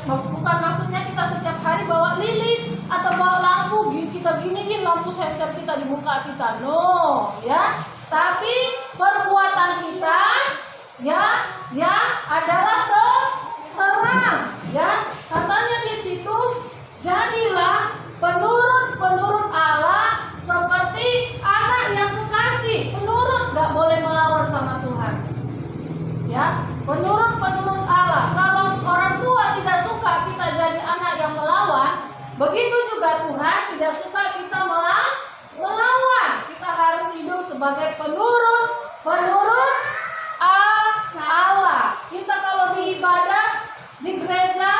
bukan maksudnya kita setiap hari bawa lilin atau bawa lampu, kita giniin lampu senter kita di muka kita, no, ya. Tapi perbuatan kita, ya adalah terang, ya. Katanya di situ, jadilah penurut Allah seperti anak yang kekasih. Penurut gak boleh melawan sama Tuhan, ya. Penurut Allah. Kalau orang tua tidak suka kita jadi anak yang melawan, begitu juga Tuhan tidak suka kita melawan. Kita harus hidup sebagai penurut Allah. Kita kalau di ibadah di gereja,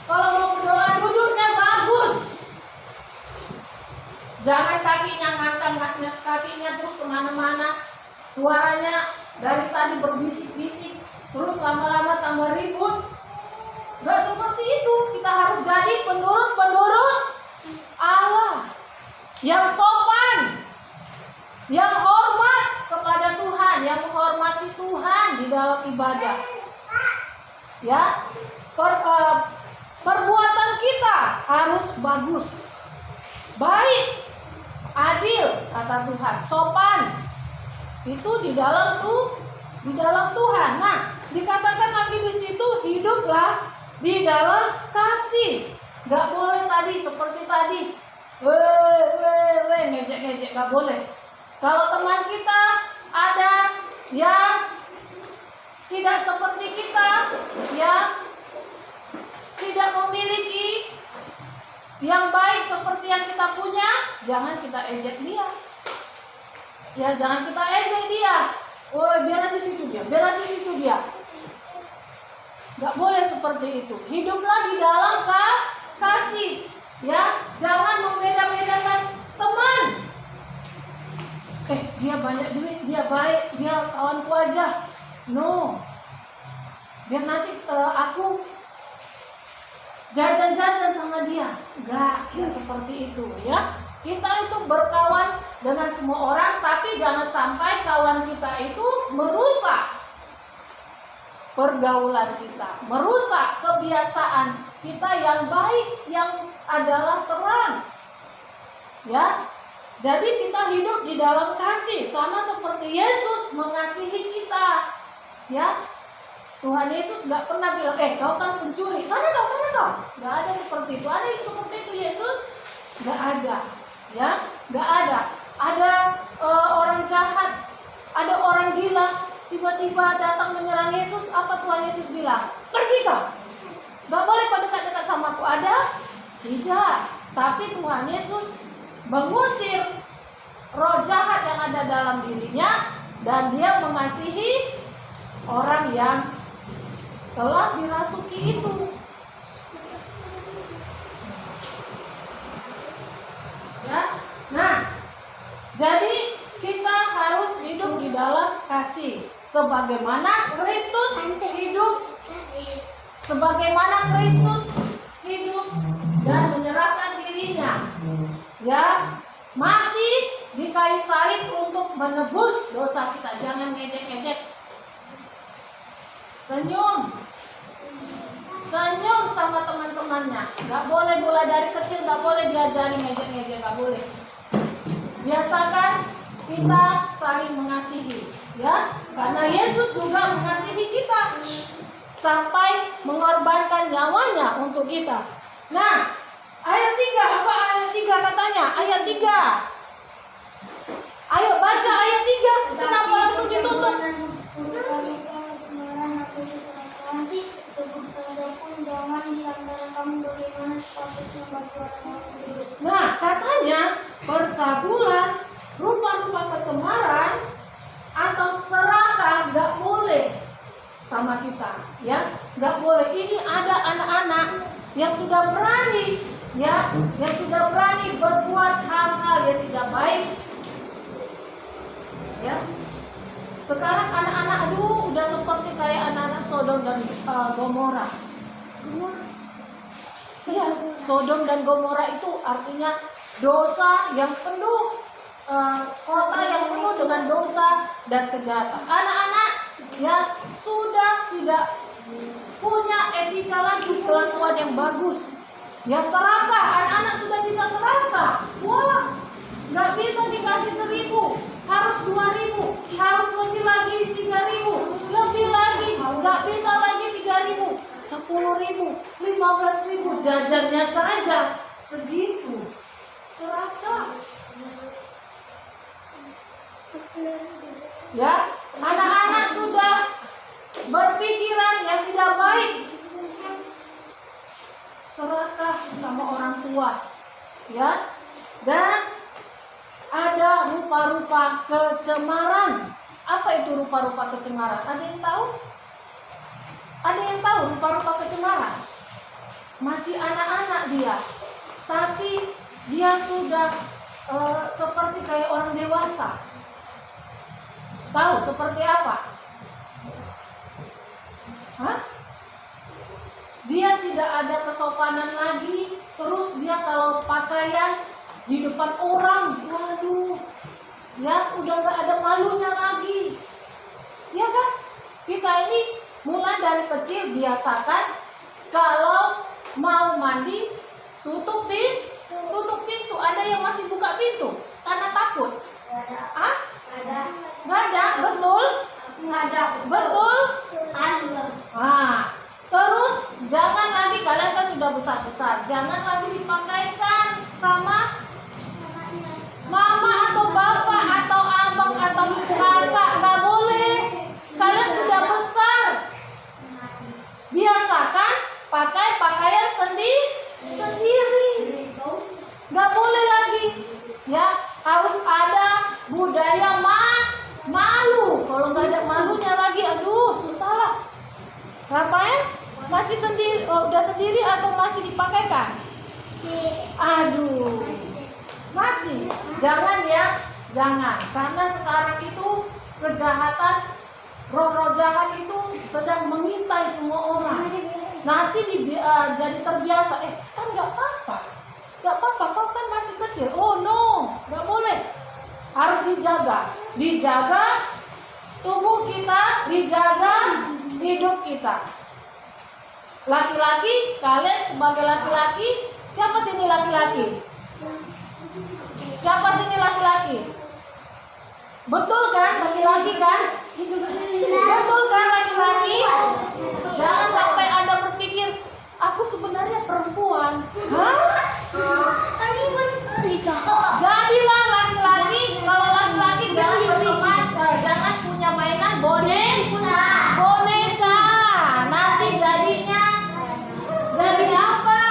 kalau mau berdoa duduknya bagus. Jangan kakinya ngangkat kakinya terus kemana-mana. Suaranya dari tadi berbisik-bisik, terus lama-lama tambah ribut. Gak seperti itu. Kita harus jadi penurut Allah yang sopan, yang hormat kepada Tuhan, yang menghormati Tuhan di dalam ibadah. Ya, perbuatan kita harus bagus, baik, adil, kata Tuhan, sopan. Itu di dalam Tuhan. Nah, dikatakan lagi di situ, hiduplah di dalam kasih. Gak boleh tadi seperti tadi, ngejek-ngejek, gak boleh. Kalau teman kita ada yang tidak seperti kita, yang tidak memiliki yang baik seperti yang kita punya, jangan kita ejek dia. Ya, jangan kita ejek dia. Biar aja situ dia. Gak boleh seperti itu. Hiduplah di dalam kasih. Ya, jangan membeda-bedakan teman. Dia banyak duit, dia baik, dia kawanku aja. No. Biar nanti aku jajan-jajan sama dia. Enggak seperti itu, ya. Kita itu berkawan dengan semua orang, tapi jangan sampai kawan kita itu merusak pergaulan kita, merusak kebiasaan kita yang baik, yang adalah terang. Ya. Jadi kita hidup di dalam kasih, sama seperti Yesus mengasihi kita. Ya. Tuhan Yesus gak pernah bilang, kau kan pencuri, sana kau. Gak ada seperti itu. Ada yang seperti itu Yesus? Gak ada. Ya, gak ada. Ada orang jahat, ada orang gila, tiba-tiba datang menyerang Yesus. Apa Tuhan Yesus bilang? Pergi kau. Gak boleh kau dekat-dekat sama aku. Ada? Tidak. Tapi Tuhan Yesus mengusir roh jahat yang ada dalam dirinya, dan dia mengasihi orang yang telah dirasuki itu. Ya. Nah, jadi kita harus hidup di dalam kasih, sebagaimana Kristus hidup, dan menyerahkan dirinya, ya, mati di kayu salib untuk menebus dosa kita. Jangan ngejek-ngejek. Senyum sama teman-temannya. Gak boleh, mulai dari kecil gak boleh diajari ngejek-ngejek, gak boleh. Biasakan kita saling mengasihi, ya, karena Yesus juga mengasihi kita sampai mengorbankan nyawanya untuk kita. Nah, ayat 3, apa ayat 3 katanya? Ayat 3. Ayo baca ayat 3. Kenapa langsung ditutup? Nah, katanya percabulan, rupa-rupa kecemaran atau serakah gak boleh sama kita, ya, gak boleh. Ini ada anak-anak yang sudah berani, ya, yang sudah berani berbuat hal-hal yang tidak baik, ya. Sekarang anak-anak udah seperti kayak anak-anak Sodom dan Gomora. Iya, Sodom dan Gomora itu artinya dosa yang penuh, kota yang penuh dengan dosa dan kejahatan. Anak-anak ya sudah tidak punya etika lagi, kelakuan yang bagus. Ya serakah, anak-anak sudah bisa serakah. Wah, nggak bisa dikasih 1.000, harus 2.000, harus lebih lagi 3.000, lebih lagi, nggak bisa lagi 3.000, 10.000, 15.000, jajannya saja segitu. Serakah. Ya, anak-anak sudah berpikiran yang tidak baik. Serakah sama orang tua. Ya. Dan ada rupa-rupa kecemaran. Apa itu rupa-rupa kecemaran? Ada yang tahu? Ada yang tahu rupa-rupa kecemaran? Masih anak-anak dia, tapi dia sudah seperti kayak orang dewasa. Tahu seperti apa? Hah? Dia tidak ada kesopanan lagi. Terus dia kalau pakaian di depan orang, waduh, ya udah nggak ada malunya lagi. Ya kan? Kita ini mulai dari kecil biasakan kalau mau mandi tutup pintu. Ada yang masih buka pintu karena takut. Ah? Nggak ada, betul? Nggak ada, betul? Ah, terus jangan lagi, kalian kan sudah besar-besar, jangan lagi dipakaikan sama mama atau bapak atau abang atau kakak, nggak boleh. Kalian sudah besar. Biasakan pakai pakaian sendiri. Nggak boleh lagi. Ya, harus ada budaya malu. Kalau nggak ada malunya lagi, aduh susah lah. Rafael masih sendiri, udah sendiri atau masih dipakaikan? Aduh, masih. Jangan ya, jangan. Karena sekarang itu kejahatan, roh-roh jahat itu sedang mengintai semua orang. Nanti jadi terbiasa. Kan nggak apa-apa. Nggak apa-apa, kau kan masih kecil. Oh no, nggak boleh. Harus dijaga tubuh kita, dijaga hidup kita. Laki-laki, kalian sebagai laki-laki, siapa sini laki-laki? Siapa sini laki-laki? Betul kan, laki-laki kan? Betul kan, laki-laki? Jangan sampai Anda berpikir, aku sebenarnya perempuan. Hah? Jadilah laki-laki. Kalau laki-laki jangan berteman, jangan punya mainan boneka. Nanti jadinya jadi apa?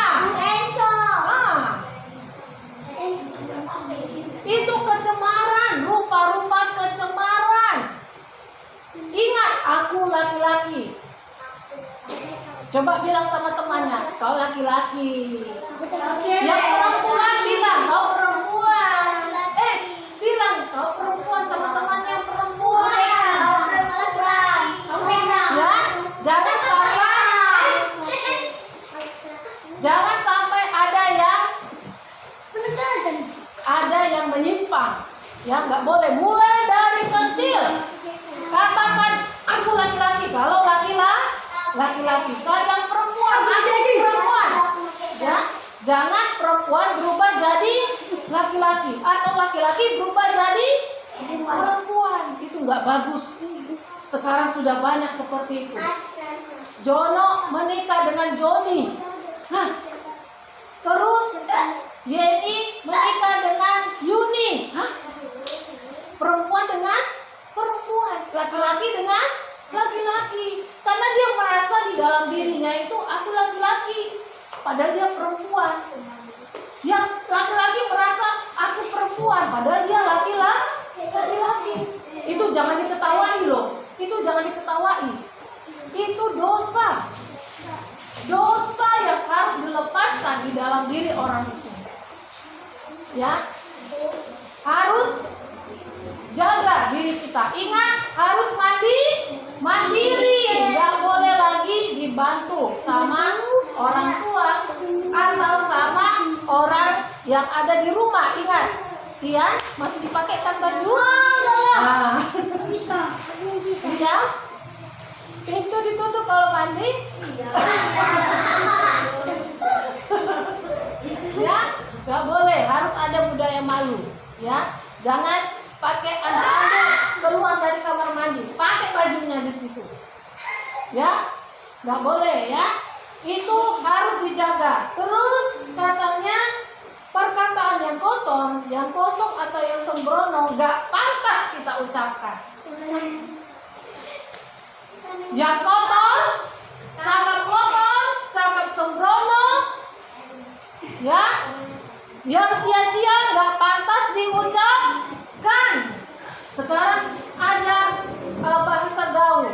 Itu kecemaran, rupa-rupa kecemaran. Ingat, aku laki-laki. Coba bilang sama temannya, kau laki-laki. Yang perempuan bilang, kau perempuan. Bilang, kau perempuan sama temannya yang perempuan. Ya, jangan sampai ada yang menyimpang. Ya, nggak boleh. Mulai dari kecil katakan, aku laki-laki. Kalau laki-laki, kadang perempuan, aku perempuan. Ya, jangan perempuan berubah jadi laki-laki atau laki-laki berubah jadi perempuan. Itu nggak bagus. Sekarang sudah banyak seperti itu. Jono menikah dengan Joni. Terus Yeni menikah dengan Yuni. Perempuan dengan perempuan, laki-laki dengan laki-laki. Karena dia merasa di dalam dirinya itu aku laki-laki, padahal dia perempuan. Yang laki-laki merasa aku perempuan, padahal dia laki-laki. Itu jangan diketawai loh. Itu jangan diketawai. Itu dosa. Dosa yang harus dilepaskan di dalam diri orang itu. Ya, harus jaga diri kita. Ingat, harus mandiri. Nggak boleh lagi dibantu sama orang tua atau sama orang yang ada di rumah. Ingat, Tian masih dipakaikan baju? Bisa. Iya. Pintu ditutup kalau mandi? Iya. Jangan pakai anduk-anduk keluar dari kamar mandi. Pakai bajunya di situ. Ya, nggak boleh ya. Itu harus dijaga. Terus katanya perkataan yang kotor, yang kosong atau yang sembrono nggak pantas kita ucapkan. Yang kotor, cakap sembrono, ya, yang sia-sia nggak pantas diucapkan. Sekarang ada bahasa gaul.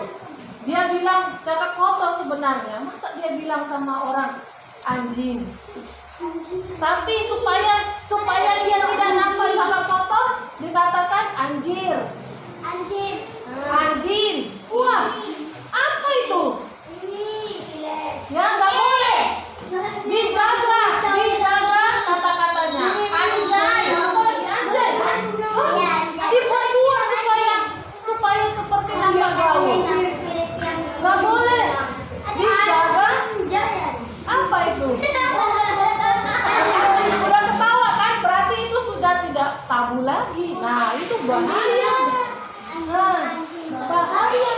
Dia bilang cakap kotor sebenarnya. Masa dia bilang sama orang anjing? Tapi supaya dia tidak nampak cakap kotor, dikatakan anjir. Anjing. Wah, apa itu? Ya nggak boleh. Dijaga kata-katanya. Anjay, apalagi anjay. Dibuat supaya seperti nama gaul. Nggak boleh. Dijaga. Apa itu? Udah ketawa kan? Berarti itu sudah tidak tabu lagi. Nah, itu bahaya. Bahaya.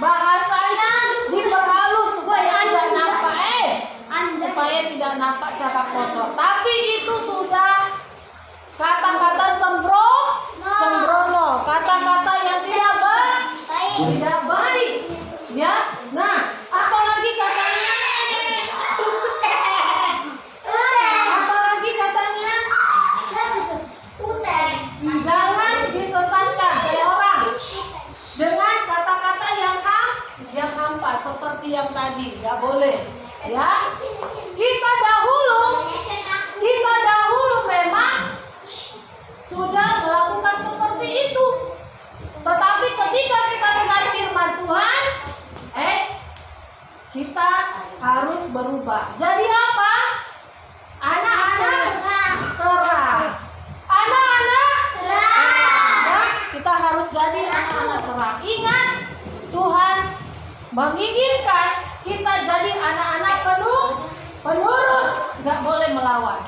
Bahasanya diperhalus supaya tidak nampak supaya tidak nampak cakap kotor. Tapi itu sudah kata-kata sembrono, kata-kata yang tidak baik. Ya. Nah, apalagi katanya jangan disesatkan oleh orang dengan kata-kata yang hampa seperti yang tadi. Nggak boleh. Ya, kita dahulu memang sudah melakukan seperti itu. Tetapi ketika kita dengar firman Tuhan, kita harus berubah. Jadi apa? Anak-anak terang. Anak-anak terang. Ya, kita harus jadi anak-anak terang. Ingat, Tuhan menginginkan kita jadi anak-anak penurut, nggak boleh melawan.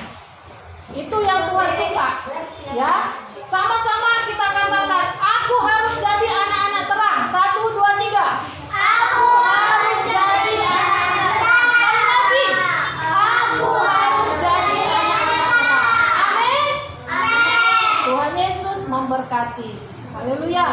Itu yang Tuhan suka. Ya, sama-sama kita katakan, aku harus jadi anak-anak terang. 1, 2, 3. Aku harus jadi anak-anak terang. Sekali lagi, aku harus jadi anak-anak terang. Amin. Tuhan Yesus memberkati. Haleluya.